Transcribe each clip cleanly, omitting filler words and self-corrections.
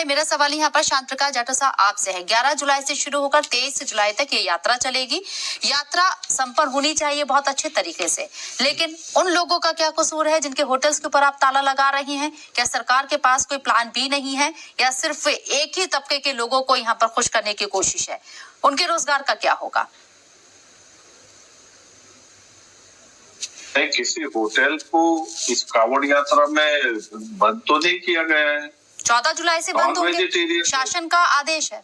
है मेरा सवाल यहाँ पर शांत प्रकाश जाटव साहब आपसे है। 11 जुलाई से शुरू होकर 23 जुलाई तक ये यात्रा चलेगी। यात्रा संपन्न होनी चाहिए बहुत अच्छे तरीके से, लेकिन उन लोगों का क्या कसूर है जिनके होटल्स के ऊपर आप ताला लगा रही हैं? क्या सरकार के पास कोई प्लान बी नहीं है या सिर्फ एक ही तबके के लोगों को यहाँ पर खुश करने की कोशिश है? उनके रोजगार का क्या होगा? नहीं, किसी होटल को इस कांवड़ यात्रा में बंद तो नहीं किया गया है। 14 जुलाई से बंद होंगे, शासन का आदेश है।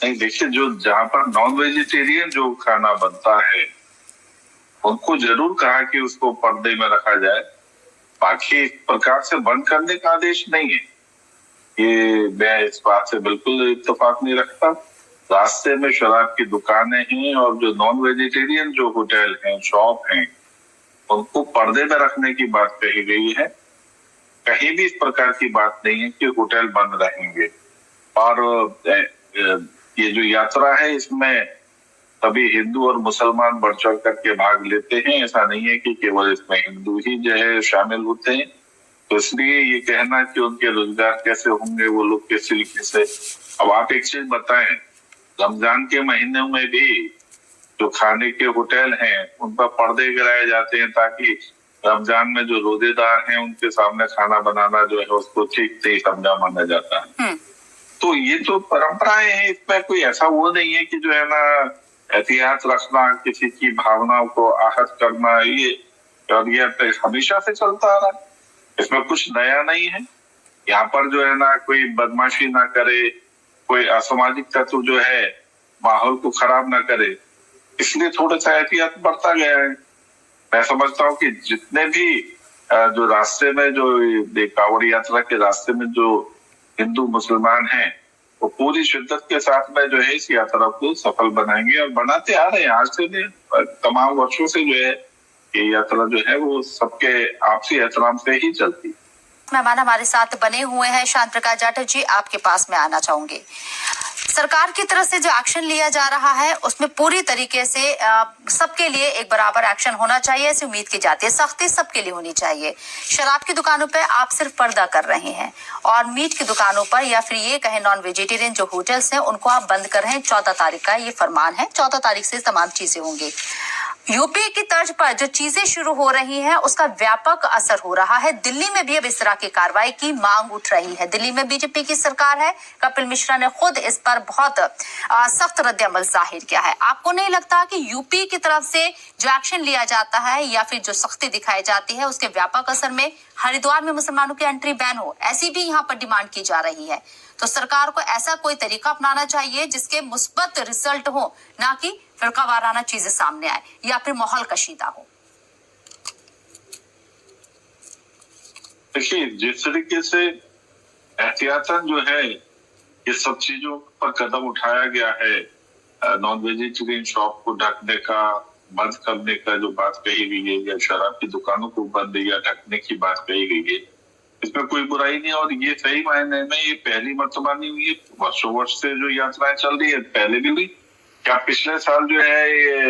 नहीं, देखिए, जो जहाँ पर नॉन वेजिटेरियन जो खाना बनता है उनको जरूर कहा कि उसको पर्दे में रखा जाए, बाकी इस प्रकार से बंद करने का आदेश नहीं है। ये मैं इस बात से बिल्कुल इत्तेफाक नहीं रखता। रास्ते में शराब की दुकानें हैं और जो नॉन वेजिटेरियन जो होटल हैं, शॉप हैं, उनको पर्दे में रखने की बात कही गई है। कहीं भी इस प्रकार की बात नहीं है कि होटल बंद रहेंगे। और ये जो यात्रा है इसमें सभी हिंदू और मुसलमान बढ़ चढ़ करके भाग लेते हैं। ऐसा नहीं है कि केवल इसमें हिंदू ही जो है शामिल होते हैं। तो इसलिए ये कहना कि उनके रोजगार कैसे होंगे, वो लोग किस तरीके से। अब आप एक चीज बताएं, रमजान के महीने में भी जो खाने के होटल हैं उन पर पर्दे गिराए जाते हैं ताकि रमजान में जो रोजेदार हैं उनके सामने खाना बनाना जो है उसको ठीक से समझा माना जाता है। तो ये तो परंपराएं हैं, इसमें कोई ऐसा वो नहीं है कि जो है ना एहतियात रखना, किसी की भावनाओं को आहत करना, ये हमेशा से चलता आ रहा है। इसमें कुछ नया नहीं है। यहाँ पर जो है ना कोई बदमाशी ना करे, कोई असामाजिक तत्व जो है माहौल को खराब ना करे, इसलिए थोड़ा सा एहतियात बरता गया है। मैं समझता हूँ कि जितने भी जो रास्ते में जो कांवड़ यात्रा के रास्ते में जो हिंदू मुसलमान हैं वो पूरी शिद्दत के साथ में जो है इस यात्रा को सफल बनाएंगे और बनाते आ रहे हैं। आज से नहीं, तमाम वर्षों से जो है ये यात्रा जो है वो सबके आपसी एहतराम से ही चलती है। मेहमान हमारे साथ बने हुए हैं शांत प्रकाश जाटव जी, आपके पास में आना चाहूंगी। सरकार की तरफ से जो एक्शन लिया जा रहा है उसमें पूरी तरीके से सबके लिए एक बराबर एक्शन होना चाहिए, ऐसी उम्मीद की जाती है। सख्ती सबके लिए होनी चाहिए। शराब की दुकानों पे आप सिर्फ पर्दा कर रहे हैं और मीट की दुकानों पर या फिर ये कहें नॉन वेजिटेरियन जो होटल्स हैं उनको आप बंद कर रहे हैं। 14 तारीख का ये फरमान है, 14 तारीख से तमाम चीजें होंगी। यूपी की तर्ज पर जो चीजें शुरू हो रही हैं उसका व्यापक असर हो रहा है। दिल्ली में भी अब इस तरह की कार्रवाई की मांग उठ रही है। दिल्ली में बीजेपी की सरकार है, कपिल मिश्रा ने खुद इस पर बहुत सख्त रद्द-ए-अमल जाहिर किया है। आपको नहीं लगता कि यूपी की तरफ से जो एक्शन लिया जाता है या फिर जो सख्ती दिखाई जाती है उसके व्यापक असर में हरिद्वार में मुसलमानों की एंट्री बैन हो, ऐसी भी यहाँ पर डिमांड की जा रही है? तो सरकार को ऐसा कोई तरीका अपनाना चाहिए जिसके मुस्बत रिजल्ट हो, ना कि फिरकावाराना चीजें सामने आए या फिर माहौल कशीदा हो। देखिए, जिस तरीके से एहतियातन जो है ये सब चीजों पर कदम उठाया गया है, नॉन वेजिटेरियन शॉप को ढकने का, बंद करने का जो बात कही गई है, या शराब की दुकानों को बंद या ढकने की बात कही गई है, इसमें कोई बुराई नहीं। और ये सही मायने में ये पहली मर्तबा नहीं हुई, वर्षों वर्ष से जो यात्राएं चल रही है पहले भी हुई। क्या पिछले साल जो है ये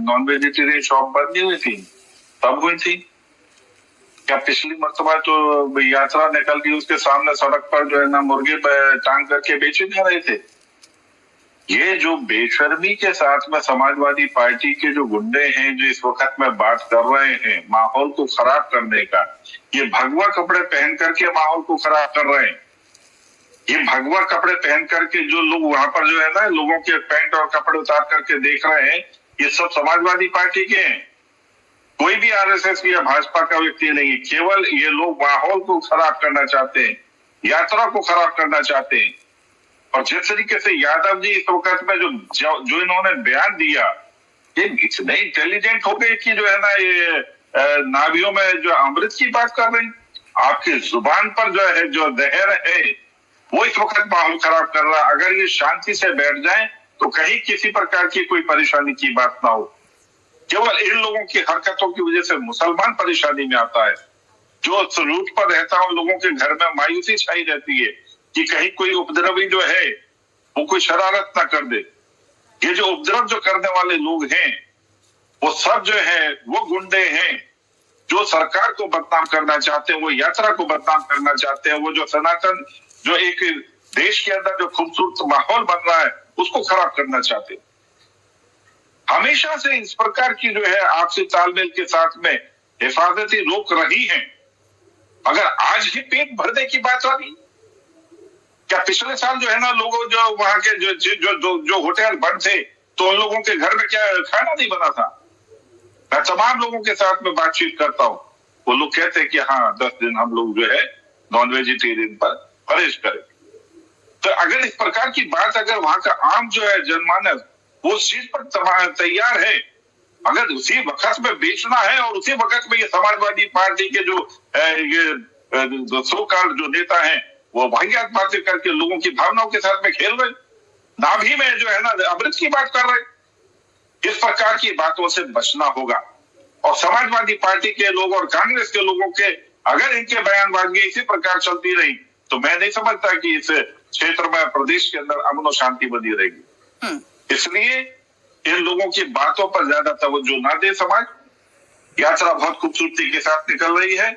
नॉन वेजिटेरियन शॉप बंद नहीं हुई थी? तब हुई थी। क्या पिछली मर्तबा जो यात्रा निकल गई उसके सामने सड़क पर जो है ना मुर्गे टांग करके बेचे जा रहे थे? ये जो बेशर्मी के साथ में समाजवादी पार्टी के जो गुंडे हैं जो इस वक्त में बात कर रहे हैं माहौल को खराब करने का, ये भगवा कपड़े पहन करके माहौल को खराब कर रहे हैं। ये भगवा कपड़े पहन करके जो लोग वहां पर जो है ना लोगों के पैंट और कपड़े उतार करके देख रहे हैं, ये सब समाजवादी पार्टी के हैं। कोई भी आरएसएस या भाजपा का व्यक्ति नहीं है। केवल ये लोग माहौल को खराब करना चाहते हैं, यात्रा को खराब करना चाहते हैं। और जिस तरीके से यादव जी इस वक्त में जो इन्होंने बयान दिया, ये इतने इंटेलिजेंट हो गए कि जो है ना ये नाभियों में जो अमृत की बात कर रहे हैं। आपकी जुबान पर जो है जो जहर है वो इस वक्त माहौल खराब कर रहा है। अगर ये शांति से बैठ जाए तो कहीं किसी प्रकार की कोई परेशानी की बात ना हो। केवल इन लोगों की हरकतों की वजह से मुसलमान परेशानी में आता है। जो रूट पर रहता है उन लोगों के घर में मायूसी छाई रहती है कि कहीं कोई उपद्रवी जो है वो कोई शरारत ना कर दे। ये जो उपद्रव जो करने वाले लोग हैं वो सब जो है वो गुंडे हैं। जो सरकार को बदनाम करना चाहते हैं, वो यात्रा को बदनाम करना चाहते हैं, वो जो सनातन, जो एक देश के अंदर जो खूबसूरत माहौल बन रहा है उसको खराब करना चाहते हैं। हमेशा से इस प्रकार की जो है आपसी तालमेल के साथ में हिफाजती रोक रही है। अगर आज ही पेट भरने की बात आ रही, क्या पिछले साल जो है ना लोगों जो वहां के जो होटल बंद थे तो उन लोगों के घर में क्या खाना नहीं बना था? मैं तमाम लोगों के साथ में बातचीत करता हूं, वो लोग कहते हैं कि हाँ 10 दिन हम लोग जो है नॉन वेजिटेरियन पर परहेज करें। तो अगर इस प्रकार की बात अगर वहां का आम जो है जनमानस वो उस चीज पर तैयार है, अगर उसी वक्त में बेचना है और उसी वक्त में ये समाजवादी पार्टी के जो सो कॉल्ड जो नेता हैं वो वाहियात बातें करके लोगों की भावनाओं के साथ में खेल रहे, नाभि में जो है ना अमृत की बात कर रहे। इस प्रकार की बातों से बचना होगा। और समाजवादी पार्टी के लोग और कांग्रेस के लोगों के अगर इनके बयानबाजी इसी प्रकार चलती रही तो मैं नहीं समझता कि इस क्षेत्र में प्रदेश के अंदर अमन और शांति बनी रहेगी। इसलिए इन लोगों की बातों पर ज्यादा तवज्जो ना दे समाज। यात्रा बहुत खूबसूरती के साथ निकल रही है,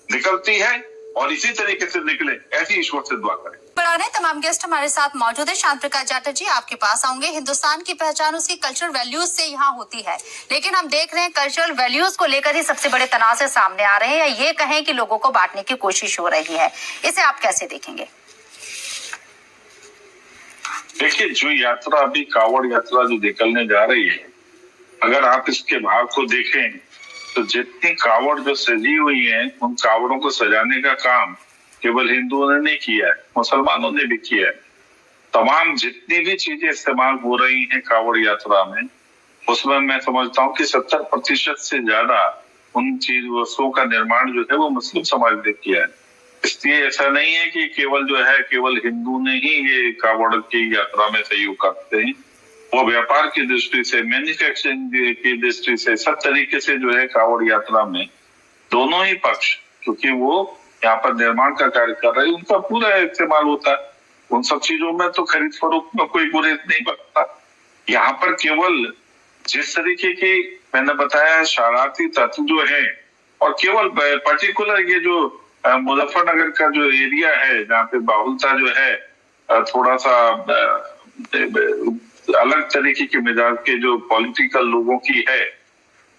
निकलती है और इसी तरीके से निकले, ऐसी ईश्वर से दुआ करें। बढ़ाने तमाम गेस्ट हमारे साथ मौजूद है। शांत प्रकाश जाटव जी आपके पास आऊंगे। हिंदुस्तान की पहचान उसकी कल्चरल वैल्यूज से यहाँ होती है, लेकिन हम देख रहे हैं कल्चरल वैल्यूज को लेकर ही सबसे बड़े तनाव से सामने आ रहे हैं, या ये कहें कि लोगों को बांटने की कोशिश हो रही है। इसे आप कैसे देखेंगे? देखिए, जो यात्रा अभी कावड़ यात्रा जो निकलने जा रही है, अगर आप इसके भाव को देखें तो जितनी कावड़ जो सजी हुई है उन कावड़ों को सजाने का काम केवल हिंदुओं ने नहीं किया है, मुसलमानों ने भी किया है। तमाम जितनी भी चीजें इस्तेमाल हो रही हैं कावड़ यात्रा में, उसमें मैं समझता हूँ कि 70% से ज्यादा उन चीज वस्तुओं का निर्माण जो है वो मुस्लिम समाज ने किया है। इसलिए ऐसा नहीं है कि केवल जो है केवल हिंदू ने ही ये कावड़ की यात्रा में सहयोग करते हैं। वो व्यापार की दृष्टि से, मैन्युफैक्चरिंग की दृष्टि से, सब तरीके से जो है कावड़ यात्रा में दोनों ही पक्ष, क्योंकि वो यहाँ पर निर्माण का कार्य कर रहे हैं, उनका पूरा इस्तेमाल होता है। उन सब चीजों में तो खरीद फरोख्त में कोई गुरेज नहीं बनता। यहाँ पर केवल जिस तरीके की मैंने बताया शरारती तत्व जो है, और केवल पर्टिकुलर ये जो मुजफ्फरनगर का जो एरिया है जहाँ पे बाहुलता जो है थोड़ा सा अलग तरीके के मिजाज के जो पॉलिटिकल लोगों की है,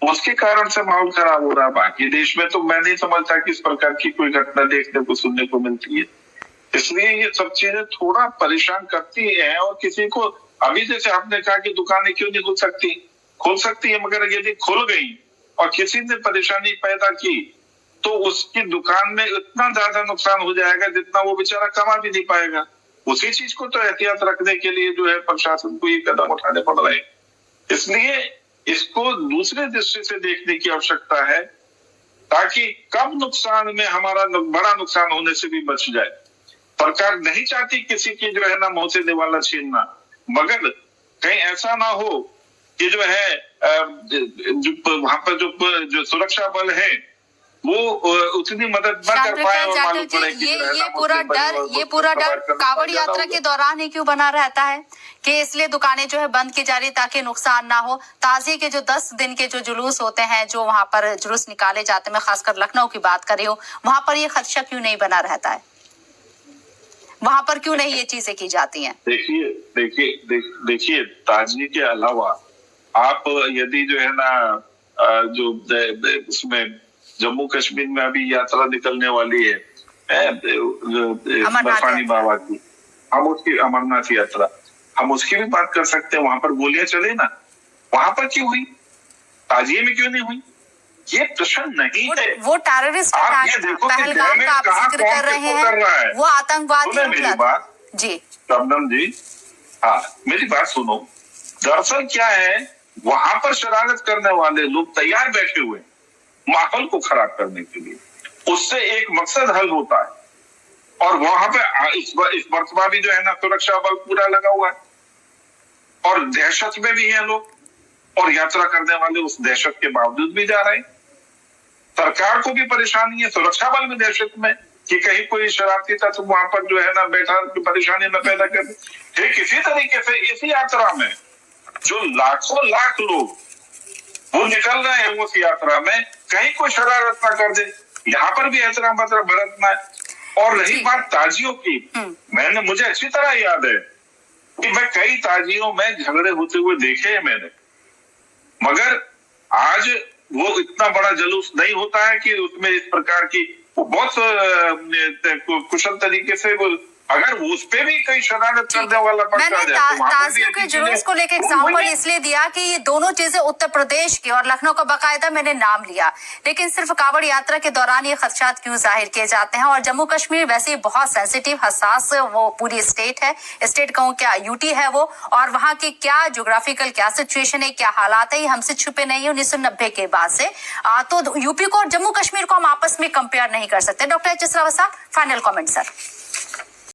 उसके कारण से माहौल खराब हो रहा है। बाकी देश में तो मैं नहीं समझता कि इस प्रकार की कोई घटना देखने को सुनने को मिलती है। इसलिए ये सब चीजें थोड़ा परेशान करती हैं। और किसी को अभी जैसे आपने कहा कि दुकानें क्यों नहीं खुल सकती है, मगर यदि खुल गई और किसी ने परेशानी पैदा की तो उसकी दुकान में इतना ज्यादा नुकसान हो जाएगा जितना वो बेचारा कमा भी नहीं पाएगा। उसी चीज को तो एहतियात रखने के लिए जो है प्रशासन को ये कदम उठाने पड़ रहे हैं। इसलिए इसको दूसरे दृष्टि से देखने की आवश्यकता है ताकि कम नुकसान में हमारा बड़ा नुकसान होने से भी बच जाए। सरकार नहीं चाहती किसी की जो है ना मुंह से निवाला छीनना, मगर कहीं ऐसा ना हो कि जो है वहां पर जो सुरक्षा बल है वो उतनी मदद न कर पाए और मालूम पड़े कि ये पूरा डर कावड़ यात्रा के दौरान ही क्यों बना रहता है कि इसलिए दुकानें जो है बंद की जा रही ताकि नुकसान ना हो। ताजिए के जो 10 दिन के जो जुलूस होते हैं, जो वहां पर जुलूस निकाले जाते हैं, मैं खासकर लखनऊ की बात कर रही हूँ, वहां पर ये खदशा क्यों नहीं बना रहता है? वहां पर क्यों नहीं ये चीजें की जाती हैं? देखिए ताजिए के अलावा आप यदि जो है ना जो उसमें जम्मू कश्मीर में अभी यात्रा निकलने वाली है बर्फानी बाबा की, हम उसकी अमरनाथ यात्रा, हम उसकी भी बात कर सकते हैं। वहां पर गोलियां चले ना, वहां पर क्यों हुई, ताजिए में क्यों नहीं हुई? ये प्रश्न नहीं है। वो टेररिस्ट पहलगाम का आप जिक्र कर रहे हैं, वो आतंकवादी मेरी बात जी शबनम जी, हाँ मेरी बात सुनो। दरअसल क्या है, वहां पर शरारत करने वाले लोग तैयार बैठे हुए माहौल को खराब करने के लिए। उससे एक मकसद हल होता है और वहां पे इस मरतबा भी जो है ना सुरक्षा बल पूरा लगा हुआ है और दहशत में भी है लोग, और यात्रा करने वाले उस दहशत के बावजूद भी जा रहे हैं। सरकार को भी परेशानी है, सुरक्षा बल भी दहशत में कि कहीं कोई शरारती तत्व वहां पर जो है ना बैठा परेशानी न पैदा कर। ठीक इसी तरीके से इसी यात्रा में जो लाखों लाख लोग वो निकल रहे हैं उस यात्रा में, कहीं कोई शरारत ना कर दे, यहाँ पर भी एहतराम बरतना है। और रही बात ताजियों की, मुझे अच्छी तरह याद है कि मैं कई ताजियों में झगड़े होते हुए देखे हैं मैंने, मगर आज वो इतना बड़ा जुलूस नहीं होता है कि उसमें इस प्रकार की बहुत कुशल तरीके से वो, अगर उस पे भी कई शरारत करने वाला मैंने ताजियों के जुलूस को लेकर एग्जाम्पल इसलिए दिया कि ये दोनों चीजें उत्तर प्रदेश की और लखनऊ का बाकायदा मैंने नाम लिया, लेकिन सिर्फ कांवड़ यात्रा के दौरान ये खदशात क्यों जाहिर किए जाते हैं। और जम्मू कश्मीर वैसे ही बहुत सेंसिटिव हसास वो पूरी स्टेट है, स्टेट कहूँ क्या यूटी है वो, और वहाँ की क्या ज्योग्राफिकल क्या सिचुएशन है, क्या हालात है, ये हमसे छुपे नहीं है 1990 के बाद से। तो यूपी को और जम्मू कश्मीर को हम आपस में कंपेयर नहीं कर सकते। डॉक्टर एच एस रावत साहब, फाइनल कॉमेंट सर।